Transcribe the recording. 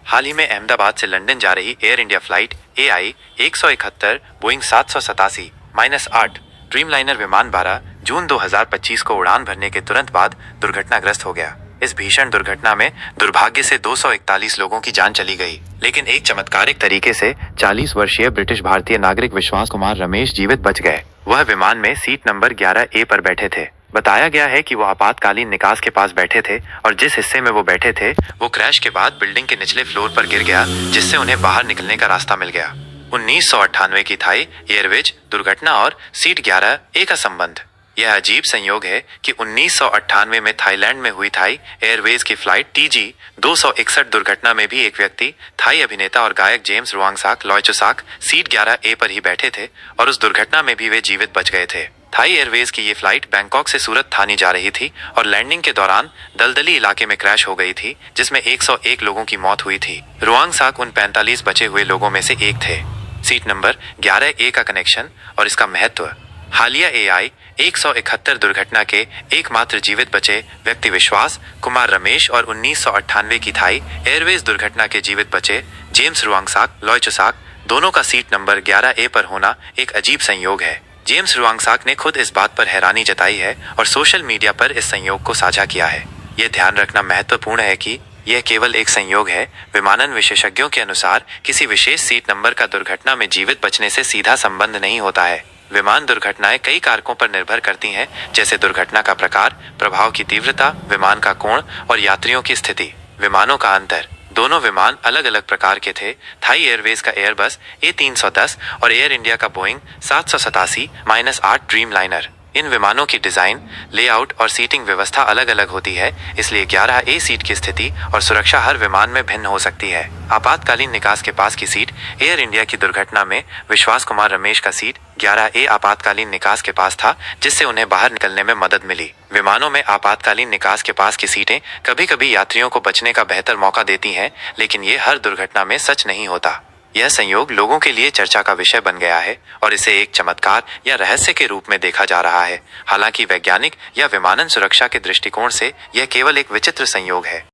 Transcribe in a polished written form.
हाल ही में अहमदाबाद से लंदन जा रही air India flight AI 171 Boeing 787-8 Dreamliner विमान 12 जून 2025 को उड़ान भरने के तुरंत बाद दुर्घटनाग्रस्त हो गया। इस भीषण दुर्घटना में दुर्भाग्य से 241 लोगों की जान चली गई, लेकिन एक चमत्कारिक तरीके से 40 वर्षीय ब्रिटिश भारतीय नागरिक विश्वास कुमार रमेश जीवित बच गए। वह विमान में सीट नंबर 11A पर बैठे थे। बताया गया है कि वो आपातकालीन निकास के पास बैठे थे और जिस हिस्से में वो बैठे थे वो क्रैश के बाद बिल्डिंग के निचले फ्लोर पर गिर गया, जिससे उन्हें बाहर निकलने का रास्ता मिल गया। 1998 की थाई एयरवेज दुर्घटना और सीट 11A का संबंध। यह अजीब संयोग है कि 1998 में थाईलैंड में हुई थाई एयरवेज की फ्लाइट TG 261 दुर्घटना में भी एक व्यक्ति थाई अभिनेता और गायक जेम्स रुवांगसाक लॉयचुसाक सीट 11A पर ही बैठे थे और उस दुर्घटना में भी वे जीवित बच गए थे। थाई एयरवेज की ये फ्लाइट बैंकॉक से सूरत थानी जा रही थी और लैंडिंग के दौरान दलदली इलाके में क्रैश हो गई थी, जिसमें 101 लोगों की मौत हुई थी। रुवांगसाक उन 45 बचे हुए लोगों में से एक थे। सीट नंबर 11A का कनेक्शन और इसका महत्व। हालिया AI 171 दुर्घटना के एकमात्र जीवित बचे व्यक्ति विश्वास कुमार रमेश और 1998 की थाई एयरवेज दुर्घटना के जीवित बचे जेम्स रुवांगसाक लॉयचुसाक दोनों का सीट नंबर 11A पर होना एक अजीब संयोग है। जेम्स रुवांगसाक ने खुद इस बात पर हैरानी जताई है और सोशल मीडिया पर इस संयोग को साझा किया है। यह ध्यान रखना महत्वपूर्ण है कि यह केवल एक संयोग है। विमानन विशेषज्ञों के अनुसार किसी विशेष सीट नंबर का दुर्घटना में जीवित बचने से सीधा संबंध नहीं होता है। विमान दुर्घटनाएं कई कारकों पर निर्भर करती हैं, जैसे दुर्घटना का प्रकार, प्रभाव की तीव्रता, विमान का कोण और यात्रियों की स्थिति। विमानों का अंतर। दोनों विमान अलग अलग प्रकार के थे। थाई एयरवेज का एयरबस A310 और एयर इंडिया का बोइंग 787-8 ड्रीमलाइनर। इन विमानों की डिजाइन, लेआउट और सीटिंग व्यवस्था अलग अलग होती है, इसलिए 11A सीट की स्थिति और सुरक्षा हर विमान में भिन्न हो सकती है। आपातकालीन निकास के पास की सीट। एयर इंडिया की दुर्घटना में विश्वास कुमार रमेश का सीट 11A आपातकालीन निकास के पास था, जिससे उन्हें बाहर निकलने में मदद मिली। विमानों में आपातकालीन निकास के पास की सीटें कभी कभी यात्रियों को बचने का बेहतर मौका देती हैं, लेकिन ये हर दुर्घटना में सच नहीं होता। यह संयोग लोगों के लिए चर्चा का विषय बन गया है और इसे एक चमत्कार या रहस्य के रूप में देखा जा रहा है। हालांकि वैज्ञानिक या विमानन सुरक्षा के दृष्टिकोण से यह केवल एक विचित्र संयोग है।